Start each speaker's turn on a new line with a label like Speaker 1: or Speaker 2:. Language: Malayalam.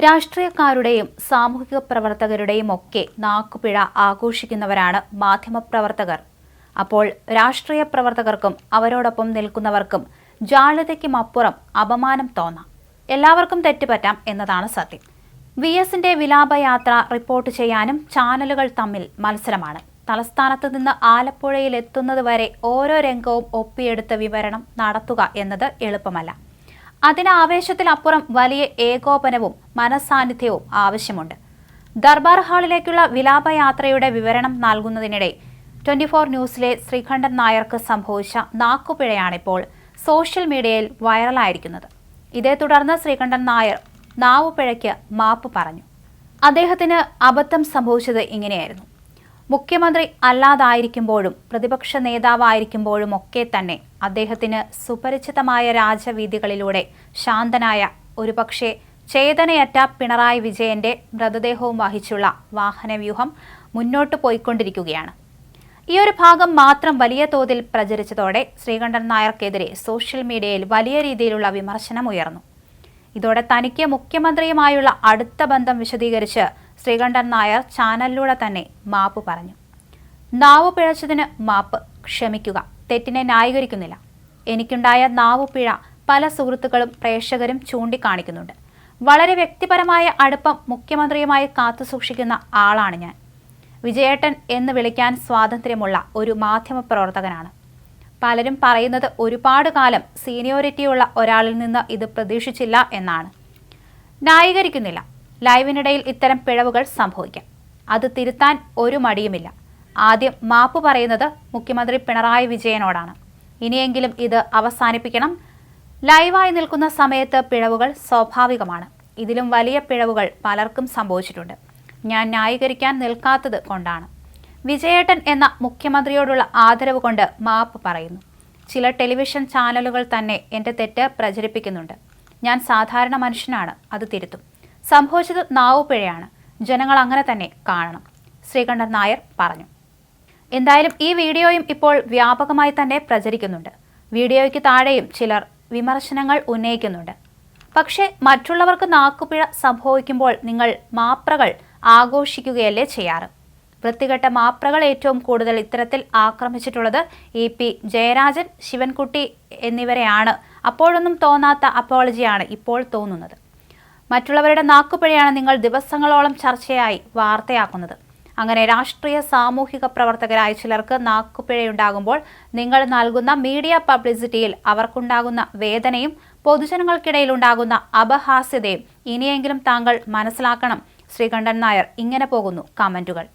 Speaker 1: രാഷ്ട്രീയക്കാരുടെയും സാമൂഹിക പ്രവർത്തകരുടെയും ഒക്കെ നാക്കുപിഴ ആഘോഷിക്കുന്നവരാണ് മാധ്യമപ്രവർത്തകർ. അപ്പോൾ രാഷ്ട്രീയ പ്രവർത്തകർക്കും അവരോടൊപ്പം നിൽക്കുന്നവർക്കും ജാള്യതയ്ക്കും അപ്പുറം അപമാനം തോന്നാം. എല്ലാവർക്കും തെറ്റുപറ്റാം എന്നതാണ് സത്യം. VSന്റെ വിലാപയാത്ര റിപ്പോർട്ട് ചെയ്യാനും ചാനലുകൾ തമ്മിൽ മത്സരമാണ്. തലസ്ഥാനത്ത് നിന്ന് ആലപ്പുഴയിൽ എത്തുന്നതുവരെ ഓരോ രംഗവും ഒപ്പിയെടുത്ത് വിവരണം നടത്തുക എന്നത് എളുപ്പമല്ല. അതിന് ആവേശത്തിലപ്പുറം വലിയ ഏകോപനവും മനസാന്നിധ്യവും ആവശ്യമുണ്ട്. ദർബാർ ഹാളിലേക്കുള്ള വിലാപയാത്രയുടെ വിവരണം നൽകുന്നതിനിടെ 24 ന്യൂസിലെ ശ്രീകണ്ഠൻ നായർക്ക് സംഭവിച്ച നാക്കുപിഴയാണിപ്പോൾ സോഷ്യൽ മീഡിയയിൽ വൈറലായിരിക്കുന്നത്. ഇതേ തുടർന്ന് ശ്രീകണ്ഠൻ നായർ നാവുപിഴയ്ക്ക് മാപ്പ് പറഞ്ഞു. അദ്ദേഹത്തിന് അബദ്ധം സംഭവിച്ചത് ഇങ്ങനെയായിരുന്നു. മുഖ്യമന്ത്രി അല്ലാതായിരിക്കുമ്പോഴും പ്രതിപക്ഷ നേതാവായിരിക്കുമ്പോഴും ഒക്കെ തന്നെ അദ്ദേഹത്തിന് സുപരിചിതമായ രാജവീഥികളിലൂടെ ശാന്തനായ, ഒരുപക്ഷെ ചേതനയറ്റ പിണറായി വിജയന്റെ മൃതദേഹവും വഹിച്ചുള്ള വാഹനവ്യൂഹം മുന്നോട്ടു പോയിക്കൊണ്ടിരിക്കുകയാണ്. ഈ ഒരു ഭാഗം മാത്രം വലിയ തോതിൽ പ്രചരിച്ചതോടെ ശ്രീകണ്ഠൻ നായർക്കെതിരെ സോഷ്യൽ മീഡിയയിൽ വലിയ രീതിയിലുള്ള വിമർശനം ഉയർന്നു. ഇതോടെ തനിക്ക് മുഖ്യമന്ത്രിയുമായുള്ള അടുത്ത ബന്ധം വിശദീകരിച്ച് ശ്രീകണ്ഠൻ നായർ ചാനലിലൂടെ തന്നെ മാപ്പ് പറഞ്ഞു. നാവു പിഴച്ചതിന് മാപ്പ്, ക്ഷമിക്കുക, തെറ്റിനെ ന്യായീകരിക്കുന്നില്ല. എനിക്കുണ്ടായ നാവുപിഴ പല സുഹൃത്തുക്കളും പ്രേക്ഷകരും ചൂണ്ടിക്കാണിക്കുന്നുണ്ട്. വളരെ വ്യക്തിപരമായ അടുപ്പം മുഖ്യമന്ത്രിയുമായി കാത്തുസൂക്ഷിക്കുന്ന ആളാണ് ഞാൻ. വിജയേട്ടൻ എന്ന് വിളിക്കാൻ സ്വാതന്ത്ര്യമുള്ള ഒരു മാധ്യമപ്രവർത്തകനാണ്. പലരും പറയുന്നത് ഒരുപാട് കാലം സീനിയോറിറ്റിയുള്ള ഒരാളിൽ നിന്ന് ഇത് പ്രതീക്ഷിച്ചില്ല എന്നാണ്. ന്യായീകരിക്കുന്നില്ല. ലൈവിനിടയിൽ ഇത്തരം പിഴവുകൾ സംഭവിക്കാം. അത് തിരുത്താൻ ഒരു മടിയുമില്ല. ആദ്യം മാപ്പ് പറയുന്നത് മുഖ്യമന്ത്രി പിണറായി വിജയനോടാണ്. ഇനിയെങ്കിലും ഇത് അവസാനിപ്പിക്കണം. ലൈവായി നിൽക്കുന്ന സമയത്ത് പിഴവുകൾ സ്വാഭാവികമാണ്. ഇതിലും വലിയ പിഴവുകൾ പലർക്കും സംഭവിച്ചിട്ടുണ്ട്. ഞാൻ ന്യായീകരിക്കാൻ നിൽക്കാത്തത് കൊണ്ടാണ്. വിജയേട്ടൻ എന്ന മുഖ്യമന്ത്രിയോടുള്ള ആദരവ് കൊണ്ട് മാപ്പ് പറയുന്നു. ചില ടെലിവിഷൻ ചാനലുകൾ തന്നെ എൻ്റെ തെറ്റ് പ്രചരിപ്പിക്കുന്നുണ്ട്. ഞാൻ സാധാരണ മനുഷ്യനാണ്, അത് തിരുത്തും. സംഭവിച്ചത് നാവുപിഴയാണ്. ജനങ്ങൾ അങ്ങനെ തന്നെ കാണണം, ശ്രീകണ്ഠൻ നായർ പറഞ്ഞു. എന്തായാലും ഈ വീഡിയോയും ഇപ്പോൾ വ്യാപകമായി തന്നെ പ്രചരിക്കുന്നുണ്ട്. വീഡിയോയ്ക്ക് താഴെയും ചിലർ വിമർശനങ്ങൾ ഉന്നയിക്കുന്നുണ്ട്. പക്ഷേ മറ്റുള്ളവർക്ക് നാക്കുപിഴ സംഭവിക്കുമ്പോൾ നിങ്ങൾ മാപ്രകൾ ആഘോഷിക്കുകയല്ലേ ചെയ്യാറ്? വൃത്തികെട്ട മാപ്രകൾ ഏറ്റവും കൂടുതൽ ഇത്തരത്തിൽ ആക്രമിച്ചിട്ടുള്ളത് EP ജയരാജൻ, ശിവൻകുട്ടി എന്നിവരെയാണ്. അപ്പോഴൊന്നും തോന്നാത്ത അപ്പോളജിയാണ് ഇപ്പോൾ തോന്നുന്നത്. മറ്റുള്ളവരുടെ നാക്കുപിഴയാണ് നിങ്ങൾ ദിവസങ്ങളോളം ചർച്ചയായി വാർത്തയാക്കുന്നത്. അങ്ങനെ രാഷ്ട്രീയ സാമൂഹിക പ്രവർത്തകരായ ചിലർക്ക് നാക്കുപിഴയുണ്ടാകുമ്പോൾ നിങ്ങൾ നൽകുന്ന മീഡിയ പബ്ലിസിറ്റിയിൽ അവർക്കുണ്ടാകുന്ന വേദനയും പൊതുജനങ്ങൾക്കിടയിൽ ഉണ്ടാകുന്ന അപഹാസ്യതയും ഇനിയെങ്കിലും താങ്കൾ മനസ്സിലാക്കണം. ശ്രീകണ്ഠൻ നായർ. ഇങ്ങനെ പോകുന്നു കമന്റുകൾ.